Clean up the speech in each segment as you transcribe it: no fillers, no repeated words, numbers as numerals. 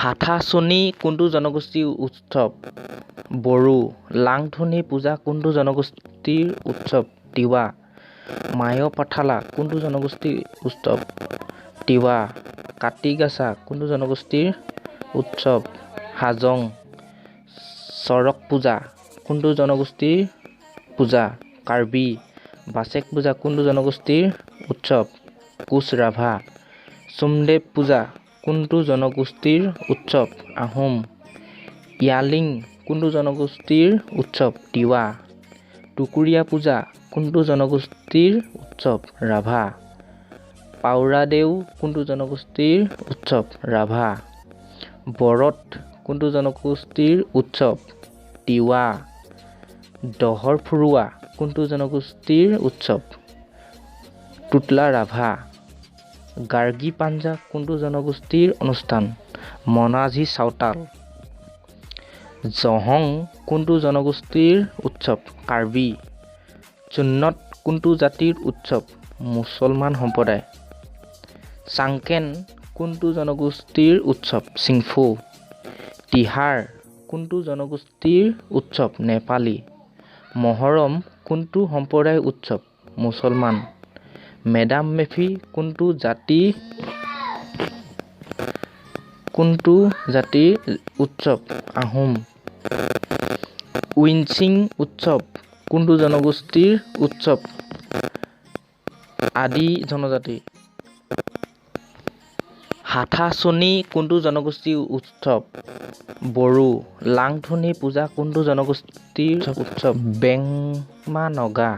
হাথাচনি কোনটো জনগোষ্ঠীৰ উৎসৱ? বড়ো। লাংথনী পূজা কোনটো জনগোষ্ঠীৰ উৎসৱ? তিৱা। মায়পাথালা কোনটো জনগোষ্ঠীৰ উৎসৱ? তিৱা। কাতিগাছা কোনটো জনগোষ্ঠীৰ উৎসৱ? হাজং। চৰক পূজা কোনটো জনগোষ্ঠীৰ পূজা? কাৰ্বি। বাচেক পূজা কোনটো জনগোষ্ঠীৰ উৎসৱ? কোচ ৰাভা। সোমদেৱ পূজা কোনটো জনগোষ্ঠীৰ উৎসৱ? আহোম। য়ালিং কোনটো জনগোষ্ঠীৰ উৎসৱ? তিৱা। টুকুৰীয়া পূজা কোনটো জনগোষ্ঠীৰ উৎসৱ? ৰাভা। পাউৰাদেউ কোনটো জনগোষ্ঠীৰ উৎসৱ? ৰাভা। বৰত কোনটো জনগোষ্ঠীৰ উৎসৱ? তিৱা। দহৰ ফুৰুৱা কোনটো জনগোষ্ঠীৰ উৎসৱ? টুটলা ৰাভা। গাৰ্গী পাঞ্জা কোনটো জনগোষ্ঠীৰ অনুষ্ঠান? মনাঝী চাওতাল। জহং কোনটো জনগোষ্ঠীৰ উৎসৱ? কাৰ্বি। চুন্নত কোনটো জাতিৰ উৎসৱ? মুছলমান সম্প্ৰদায়। চাংকেন কোনটো জনগোষ্ঠীৰ উৎসৱ? চিংফৌ। তিহাৰ কোনটো জনগোষ্ঠীৰ উৎসৱ? নেপালী। মহৰম কোনটো সম্প্ৰদায়ৰ উৎসৱ? মুছলমান। মেডাম মেফি কোনটো জাতিৰ উৎসৱ? আহোম। উইনচিং উৎসৱ কোনটো জনগোষ্ঠীৰ উৎসৱ? আদি জনজাতি। হাথাচনি কোনটো জনগোষ্ঠীৰ উৎসৱ? বড়ো। লাংথনী পূজা কোনটো জনগোষ্ঠীৰ উৎসৱ? বেংমা নগা।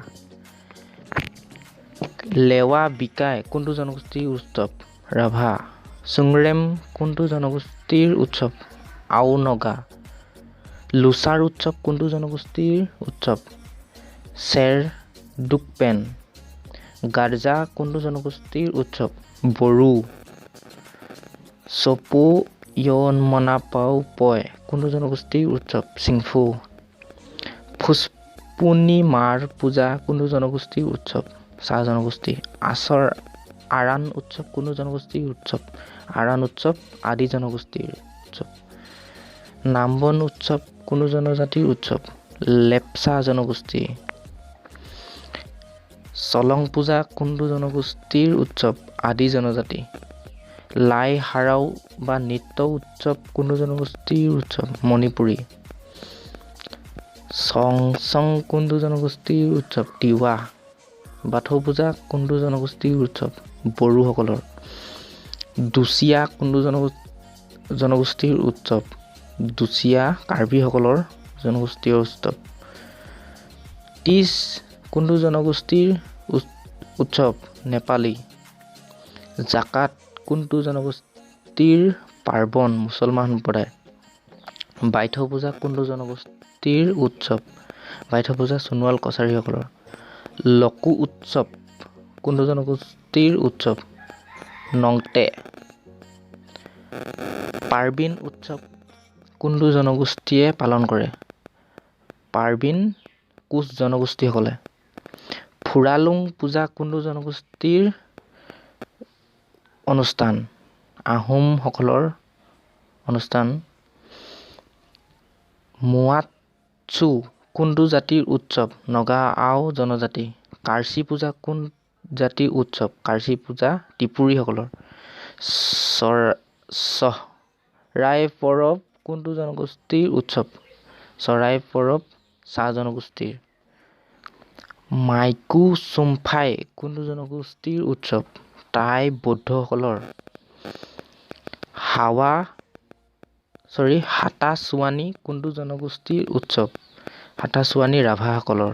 লেৱা বিকাই কোনটো জনগোষ্ঠীৰ উৎসৱ? ৰাভা। চুংৰেম কোনটো জনগোষ্ঠীৰ উৎসৱ? আও নগা। লোচাৰ উৎসৱ কোনটো জনগোষ্ঠীৰ উৎসৱ? চেৰডুকপেন। গাৰ্জা কোনটো জনগোষ্ঠীৰ উৎসৱ? বড়ো। চপো য়নমনাপাওপয় কোনটো জনগোষ্ঠীৰ উৎসৱ? চিংফৌ। ফুচপুনিমাৰ পূজা কোনটো জনগোষ্ঠীৰ উৎসৱ? চাহ জনগোষ্ঠী। আৰাণ উৎসৱ কোনটো জনগোষ্ঠীৰ উৎসৱ? আৰাণ উৎসৱ আদি জনগোষ্ঠীৰ উৎসৱ। নামবন উৎসৱ কোনটো জনজাতিৰ উৎসৱ? লেপচা জনগোষ্ঠী। চলং পূজা কোনটো জনগোষ্ঠীৰ উৎসৱ? আদি জনজাতি। লাই হাৰাও বা নৃত্য উৎসৱ কোনটো জনগোষ্ঠীৰ উৎসৱ? মণিপুৰী। চংচং কোনটো জনগোষ্ঠীৰ উৎসৱ? তিৱা। বাথৌ পূজা কোনটো জনগোষ্ঠীৰ উৎসৱ? বড়োসকলৰ। দুচিয়া কোনটো জনগোষ্ঠীৰ উৎসৱ? দুচিয়া কাৰ্বিসকলৰ জনগোষ্ঠীয় উৎসৱ। তীজ কোনটো জনগোষ্ঠীৰ উৎসৱ? নেপালী। জাকাত কোনটো জনগোষ্ঠীৰ পাৰ্বণ? মুছলমান সম্প্ৰদায়। বাইথৌ পূজা কোনটো জনগোষ্ঠীৰ উৎসৱ? বাইথৌ পূজা সোণোৱাল কছাৰীসকলৰ। লকু উৎসৱ কোনটো জনগোষ্ঠীৰ উৎসৱ? নংটে। পাৰ্বিন উৎসৱ কোনটো জনগোষ্ঠীয়ে পালন কৰে? পাৰ্বিন কোচ জনগোষ্ঠীসকলে। ফুৰালুং পূজা কোনটো জনগোষ্ঠীৰ অনুষ্ঠান? আহোমসকলৰ অনুষ্ঠান। মোৱাৎসু কোনটো জাতিৰ উৎসৱ? নগা আও জনজাতি। কাৰ্চি পূজা কোন জাতিৰ উৎসৱ? কাৰ্চি পূজা ত্ৰিপুৰীসকলৰ। চৰাই পৰৱ কোনটো জনগোষ্ঠীৰ উৎসৱ? চৰাই পৰৱ চাহ জনগোষ্ঠীৰ। মাইকু চুমফাই কোনটো জনগোষ্ঠীৰ উৎসৱ? টাই বৌদ্ধসকলৰ। হাটাচোৱানী কোনটো জনগোষ্ঠীৰ উৎসৱ? হাটাচোৱানী ৰাভাসকলৰ।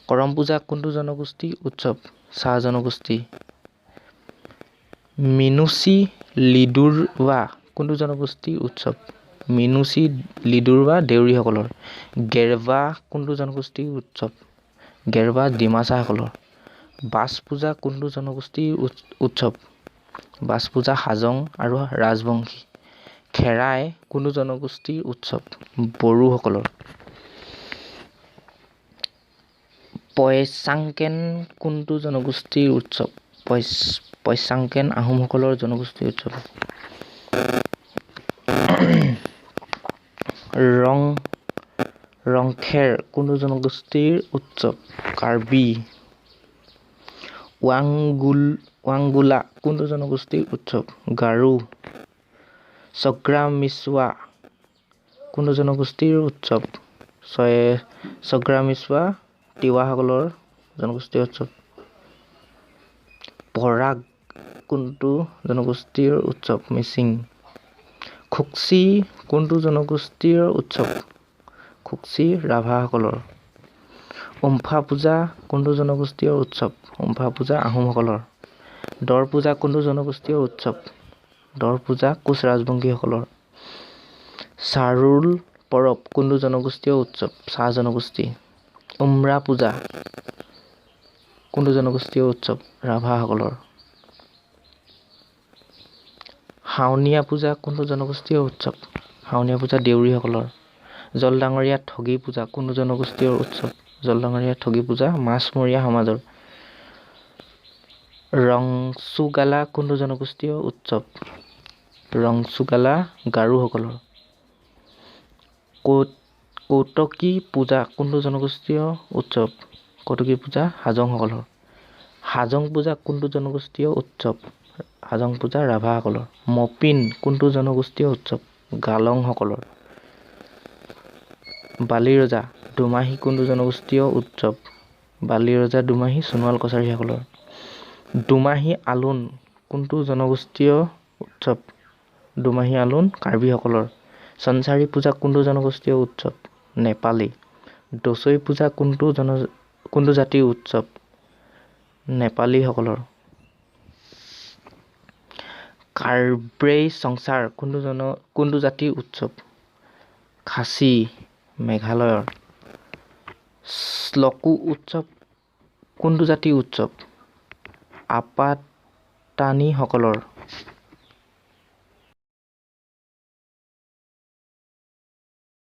কৰম পূজা কোনটো জনগোষ্ঠীৰ উৎসৱ? চাহ জনগোষ্ঠী। মিনুচি লিডুৰৱা কোনটো জনগোষ্ঠীৰ উৎসৱ? মিনুচি লিডুৰৱা দেউৰীসকলৰ। গেৰবা কোনটো জনগোষ্ঠীৰ উৎসৱ? গেৰবা ডিমাছাসকলৰ। বাছ পূজা কোনটো জনগোষ্ঠীৰ উৎসৱ? বাছ পূজা হাজং আৰু ৰাজবংশী। খেৰাই কোনটো জনগোষ্ঠীৰ উৎসৱ? বড়োসকলৰ। পয়চাংকেন কোনটো জনগোষ্ঠীৰ উৎসৱ? পশ্চাংকেন আহোমসকলৰ জনগোষ্ঠীৰ উৎসৱ। ৰংখেৰ কোনটো জনগোষ্ঠীৰ উৎসৱ? কাৰ্বি। ৱাংগোলা কোনটো জনগোষ্ঠীৰ উৎসৱ? গাৰো। ছগ্ৰামিছুৱা কোনটো জনগোষ্ঠীৰ উৎসৱ? ছগ্ৰামিছুৱা তিৱাসকলৰ জনগোষ্ঠীৰ উৎসৱ। পৰাগ কোনটো জনগোষ্ঠীৰ উৎসৱ? মিচিং। খুকচি কোনটো জনগোষ্ঠীৰ উৎসৱ? খুকচি ৰাভাসকলৰ। উমফা পূজা কোনটো জনগোষ্ঠীয় উৎসৱ? উমফা পূজা আহোমসকলৰ। দৰ পূজা কোনটো জনগোষ্ঠীয় উৎসৱ? দৰ পূজা কোচ ৰাজবংশীসকলৰ। চাৰুল পৰৱ কোনটো জনগোষ্ঠীয় উৎসৱ? চাহ জনগোষ্ঠী। উমৰা পূজা কোনটো জনগোষ্ঠীয় উৎসৱ? ৰাভাসকলৰ। শাওণীয়া পূজা কোনটো জনগোষ্ঠীয় উৎসৱ? শাওণীয়া পূজা দেউৰীসকলৰ। জলডাঙৰীয়া ঠগী পূজা কোনটো জনগোষ্ঠীয় উৎসৱ? জলডাঙৰীয়া ঠগী পূজা মাছমৰীয়া সমাজৰ। ৰংচুগালা কোনটো জনগোষ্ঠীয় উৎসৱ? ৰংচুগালা গাৰোসকলৰ। কৌতকী পূজা কোনটো জনগোষ্ঠীয় উৎসৱ? কৌতকী পূজা হাজংসকলৰ। হাজং পূজা কোনটো জনগোষ্ঠীয় উৎসৱ? হাজং পূজা ৰাভাসকলৰ। মপিন কোনটো জনগোষ্ঠীয় উৎসৱ? গালংসকলৰ। বালিৰজা দুমাহী কোনটো জনগোষ্ঠীয় উৎসৱ? বালিৰজা দুমাহী সোণোৱাল কছাৰীসকলৰ। দুমাহী আলোন কোনটো জনগোষ্ঠীয় উৎসৱ? দুমাহী আলোন কাৰ্বিসকলৰ। চনচাৰী পূজা কোনটো জনগোষ্ঠীয় উৎসৱ? নেপালী। দচৈ পূজা কোনটো জাতিৰ উৎসৱ? নেপালীসকলৰ। কাৰ্বেই সংসাৰ কোনটো জাতিৰ উৎসৱ? খাচী মেঘালয়ৰ। শ্লকু উৎসৱ কোনটো জাতিৰ উৎসৱ? আপাতানিসকলৰ।